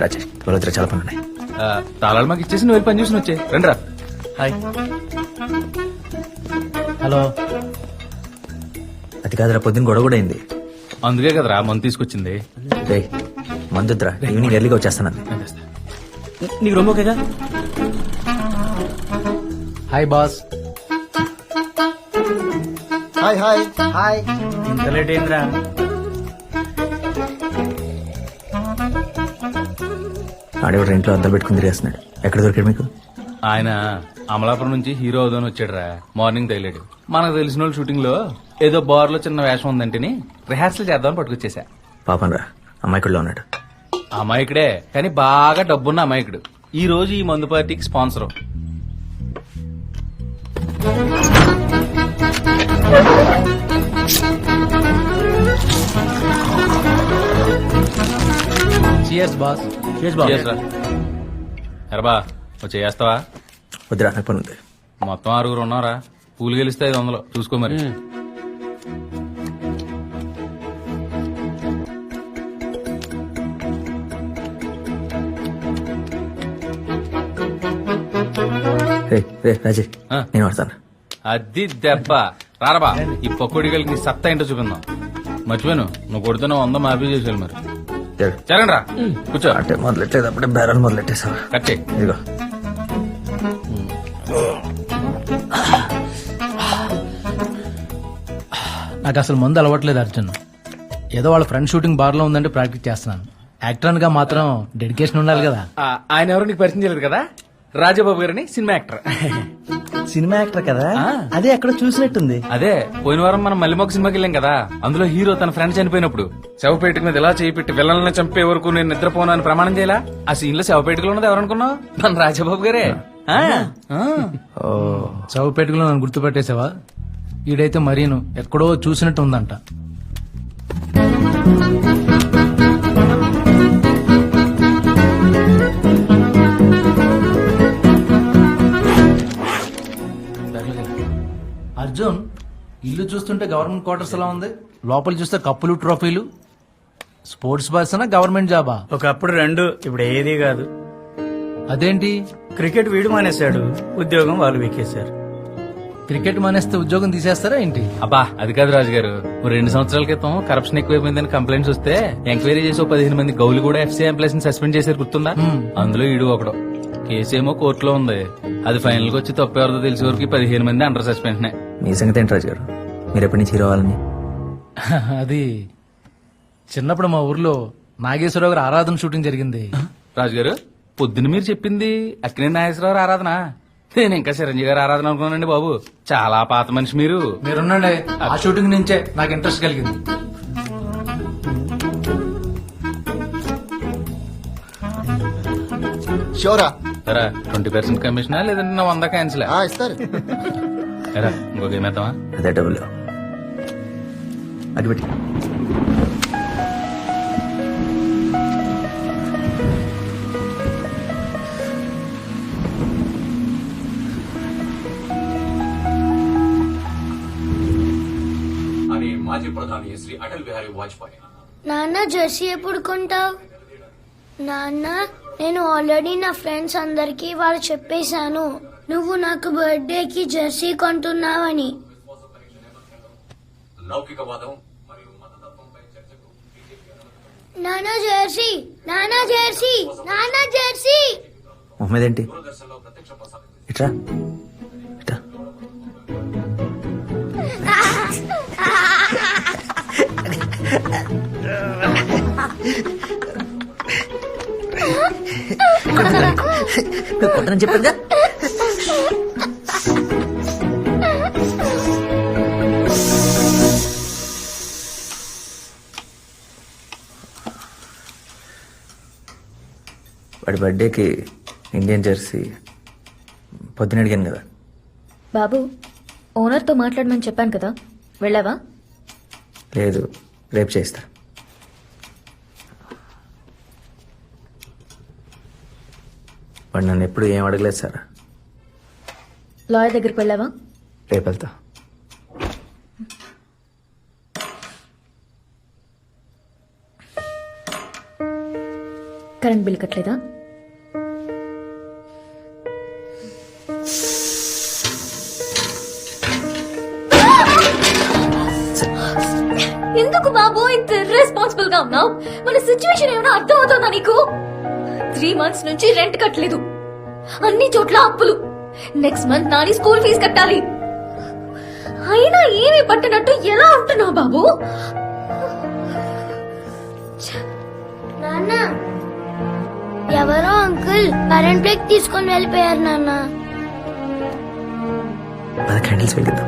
రాజేష్ వాళ్ళ చాలా పనులు ఉన్నాయి. తాళాలు మాకు ఇచ్చేసి నువ్వు వెళ్ళి పని చూసి వచ్చే రండి రా. హాయ్. హలో. అది కాదురా, పొద్దున్న గొడవ కూడా అయింది. అందుకే కదరా మందు తీసుకొచ్చింది. రే మందుద్రా, ఈవినింగ్ ఎర్లీగా వచ్చేస్తాను. నీకు రొమ్మ ఓకేగా? Hi boss. Hi hi hi. ఇంత లేట్ ఏంద్రా? ఆడేవాడు ఇంట్లో అద్దం పెట్టుకుని తిరిగేస్తున్నాడు. ఎక్కడ దొరికాడు మీకు? ఆయన అమలాపురం నుంచి హీరో అవుదాని వచ్చాడురా. మార్నింగ్ తగిలాడు. మనకు తెలిసిన వాళ్ళు షూటింగ్ లో ఏదో బార్ లో చిన్న వేషం ఉందంటేని రిహార్సల్ చేద్దామని పట్టుకొచ్చేసా. పాపం రా, అమ్మాయికుల్లో ఉన్నాడు. అమాయకుడే కానీ బాగా డబ్బున్న అమాయకుడు. ఈ రోజు ఈ మందు పార్టీకి స్పాన్సర్. Cheers boss. ఎరబా చేస్తావా? వద్దురా, నాకు పని ఉంది. మొత్తం 6 ఉన్నారా. పూలు గెలిస్తే 500 చూసుకో మరి. రే రే రాజేష్, ఆ. నేను వాడతాను. అది దెబ్బ రారబా. ఈ పకోడిగలకి నీ సత్తా ఏంటో చూపిందాం. మర్చిపోయాను, నువ్వు కొడుతున్న 100 మాఫీ చేసేయాలి మరి. జరగండి రా, కూర్చో. అంటే మొదలెట్టేది అప్పుడే బేరాలు మొదలెట్టేసావా? కట్ చేయి. ఇదిగో నాకు అసలు మందు అలవట్లేదు అర్జున్. ఏదో వాళ్ళ ఫ్రెండ్ షూటింగ్ బార్ లో ఉందంటే ప్రాక్టీస్ చేస్తున్నాను. యాక్టర్ గా మాత్రం డెడికేషన్ ఉండాలి కదా. ఆయన ఎవరు నీకు పరిచయం చేయలేదు కదా? రాజాబాబు గారిని సినిమా యాక్టర్. సినిమా యాక్టర్ కదా, ఆ. అదే ఎక్కడ చూసినట్టుంది. అదే పోయిన వారం మనం మల్లిమొక్క సినిమాకి వెళ్ళాం కదా. అందులో హీరో తన ఫ్రెండ్ చనిపోయినప్పుడు శవపేటిక మీద ఇలా చేయి పెట్టి విలన్లను చంపే వరకు నేను నిద్రపోను అని ప్రమాణం చేయాలా? ఆ సీన్ లో శవపేటికలో ఉన్నది ఎవరనుకున్నావు? మన రాజాబాబు గారే. ఆ. చౌపేటలో నన్ను గుర్తుపెట్టేసావా? ఈడైతే మరీను ఎక్కడో చూసినట్టు ఉందంట. అర్జున్, ఇల్లు చూస్తుంటే గవర్నమెంట్ క్వార్టర్స్ ఎలా ఉంది? లోపల చూస్తే కప్పులు ట్రోఫీలు. స్పోర్ట్స్ పర్సనా గవర్నమెంట్ జాబా? ఒకప్పుడు 2, ఇప్పుడు ఏది కాదు. అదేంటి? క్రికెట్ వీడు మానేశాడు, ఉద్యోగం వాళ్ళు వీకేశారు. క్రికెట్ మానేస్తే ఉద్యోగం తీసేస్తారా ఏంటి? అబ్బా అది కాదు రాజు గారు. 2 సంవత్సరాల క్రితం కరప్షన్ ఎక్కువైపోయిందని కంప్లైంట్స్ వస్తే ఎంక్వైరీ చేసి 15 మంది గౌలు కూడా ఎఫ్సీ ఎంప్లాయీస్ ని సస్పెండ్ చేశారు, గుర్తుందా? అందులో ఈడు ఒకడు. కేసు ఏమో కోర్టులో ఉంది. అది ఫైనల్ గా వచ్చి తప్పు ఎవరిదో తెలిసే వరకు 15 మంది అండర్ సస్పెన్షన్. మీ సంగతి ఏంటి రాజు గారు? మీరు ఎప్పటి నుంచి హీరో అవ్వాలని? అది చిన్నప్పుడు మా ఊర్లో నాగేశ్వరరావు గారు ఆరాధన షూటింగ్ జరిగింది. రాజు గారు పొద్దున్న మీరు చెప్పింది అక్కినే నాగేశ్వరరావు ఆరాధన. నేను ఇంకా చిరంజీవి గారు ఆరాధన అనుకున్నానండి బాబు. చాలా పాత మనిషి మీరు. మీరున్నాండి, ఆ షూటింగ్ నుంచే నాకు ఇంట్రెస్ట్ కలిగింది. షోరా 20% కమిషనా లేదంటే నా 100 క్యాన్సిల్? ఇస్తారు. ఇంకో గేమ్ వేద్దామా? అదే డబ్బులు అటు పెట్టి. అని మాజీ ప్రధాని శ్రీ అటల్ బిహారీ వాజ్పేయి. నాన్న జెర్సీ ఎప్పుడు కొంటావు? నాన్న, నేను ఆల్రెడీ నా ఫ్రెండ్స్ అందరికి వాళ్ళు చెప్పేశాను నువ్వు నాకు బర్త్డేకి జెర్సీ కొంటున్నావని. లౌకికవాదం మరియు మతతత్వంపై చర్చకు నాన్న జెర్సీ, నాన్న జెర్సీ, నాన్న జెర్సీ. మొహమ్మద్ ఏంటి ఇట్రా ఇట్రా. కొట్టని చెప్పాగా. వాడి బర్త్డేకి ఇండియన్ జెర్సీ పొద్దున అడిగాను కదా. బాబు, ఓనర్తో మాట్లాడమని చెప్పాను కదా, వెళ్ళావా? లేదు, రేపు చేస్తా. వాడు నన్ను ఎప్పుడు ఏం అడగలేదు సార్. లాయర్ దగ్గరికి వెళ్ళావా? రేపు వెళ్తా. కరెంట్ బిల్ కట్టలేదా? ఎందుకు బాబు ఇంత రెస్పాన్సిబుల్ గా ఉన్నావు? మన సిచ్యువేషన్ ఏమైనా అర్థం అవుతుందా నీకు? 3 months నుంచి రెంట్ కట్టలేదు, అన్ని చోట్ల అప్పులు. Next month Nani school fees కట్టాలి. అయినా ఏమీ పట్టినట్టు ఎలా ఉంటున్నావు బాబు? నాన్న, ఎవరో అంకుల్ కరెంట్ బ్రేక్ తీసుకొని వెళ్ళిపోయారు నాన్న. క్యాండిల్స్ వెలిగిద్దాం.